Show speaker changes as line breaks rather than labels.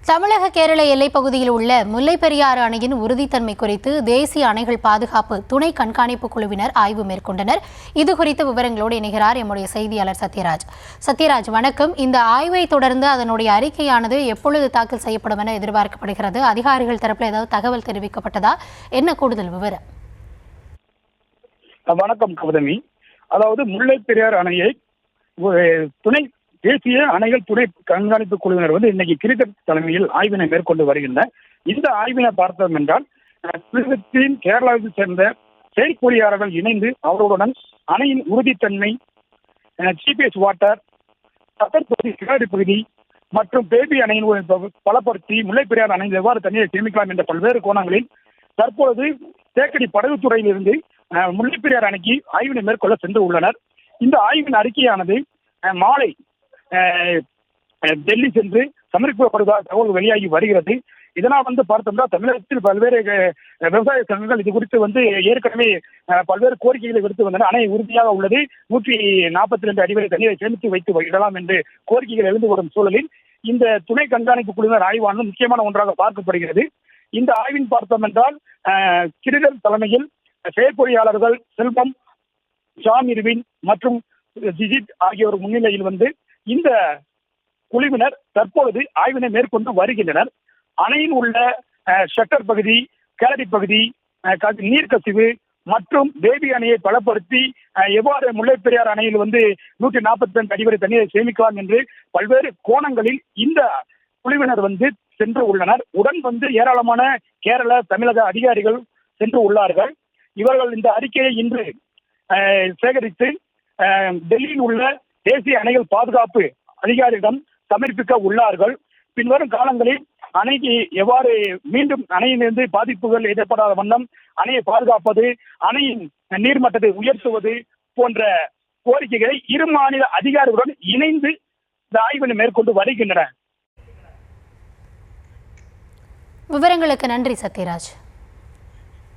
தமிழக கேரள எல்லைப் பகுதியில் உள்ள முல்லைப் பெரியாறு அணையின் உறுதித்தன்மை குறித்து தேசிய அணைகள் பாதுகாப்பு துணை கண்காணிப்பு குழுவினர் ஆய்வு மேற்கொண்டனர். இதுகுறித்த விவரங்களோடு இணைகிறார் எம்முடைய செய்தியாளர் சத்யராஜ். சத்யராஜ், வணக்கம். இந்த ஆய்வை தொடர்ந்து அதனுடைய அறிக்கையானது எப்பொழுது தாக்கல் செய்யப்படும் என எதிர்பார்க்கப்படுகிறது? அதிகாரிகள் தரப்பில் ஏதாவது தகவல் தெரிவிக்கப்பட்டதா? என்ன கூடுதல் விவரம்?
வணக்கம் கௌதமி. அதாவது முல்லைப் பெரியாறு அணையை துணை தேசிய அணைகள் துணை கண்காணிப்பு குழுவினர் இன்னைக்கு கிரிக்கெட் தலைமையில் ஆய்வினை மேற்கொண்டு வருகின்றனர். இந்த ஆய்வினை பார்த்தோம் என்றால் தமிழகத்தின் கேரளாவை சேர்ந்த செயற்பொறியாளர்கள் இணைந்து அவர்களுடன் அணையின் உறுதித்தன்மை, ஜிபிஎஸ் வாட்டர், பகுதி, கிழடி பகுதி மற்றும் பேபி அணையின் பலப்படுத்தி முல்லைப் பெரியாறு அணையில் எவ்வாறு தண்ணீரை சேமிக்கலாம் என்ற பல்வேறு கோணங்களில் தற்பொழுது தேக்கடி படகுத்துறையிலிருந்து முல்லைப் பெரியாறு அணைக்கு ஆய்வினை மேற்கொள்ள சென்று உள்ளனர். இந்த ஆய்வின் அறிக்கையானது மாலை டெல்லி சென்று சமர்ப்பிக்கப்படுவதாக தகவல் வெளியாகி வருகிறது. இதனால் பார்த்தோம்னா தமிழகத்தில் பல்வேறு விவசாய சங்கங்கள் இது குறித்து ஏற்கனவே பல்வேறு கோரிக்கைகளை விடுத்து வந்தன. அணை உறுதியாக உள்ளது, 142 அடி வரை தண்ணீரை சேமித்து வைத்து விடலாம் என்று கோரிக்கைகள் எழுந்து வரும் சூழலில் இந்த துணை கண்காணிப்பு குழுவினர் ஆய்வானது முக்கியமான ஒன்றாக பார்க்கப்படுகிறது. இந்த ஆய்வின் பார்த்தோம் என்றால் கிரிக்கெட் தலைமையில் செயற்பொறியாளர்கள் செல்வம், ஜான் இருவின் மற்றும் ஜிஜித் ஆகியோர் முன்னிலையில் இந்த குழுவினர் தற்பொழுது ஆய்வினை மேற்கொண்டு வருகின்றனர். அணையில் உள்ள ஷட்டர் பகுதி, கேலரி பகுதி, நீர்க்கசிவு மற்றும் பேபி அணையை பலப்படுத்தி எவ்வாறு முல்லைப் பெரியாறு அணையில் 142 அடி வரை தண்ணீரை சேமிக்கலாம் என்று பல்வேறு கோணங்களில் இந்த குழுவினர் சென்று உள்ளனர். உடன் ஏராளமான கேரள, தமிழக அதிகாரிகள் சென்று உள்ளார்கள். இவர்கள் இந்த அறிக்கையை இன்று சேகரித்து டெல்லியில் உள்ள தேசிய அணைகள் பாதுகாப்பு அதிகாரியிடம் சமர்ப்பிக்க உள்ளார்கள். பின்வரும் காலங்களில் அணைக்கு எவ்வாறு மீண்டும் அணையிலிருந்து பாதிப்புகள் ஏற்படாத வண்ணம் அணையை பாதுகாப்பது, அணையின் நீர்மட்டத்தை உயர்த்துவது போன்ற கோரிக்கைகளை இரு மாநில அதிகாரிகளுடன் இணைந்து இந்த ஆய்வினை மேற்கொண்டு வருகின்றனர்.
விவரங்களுக்கு நன்றி சத்யராஜ்.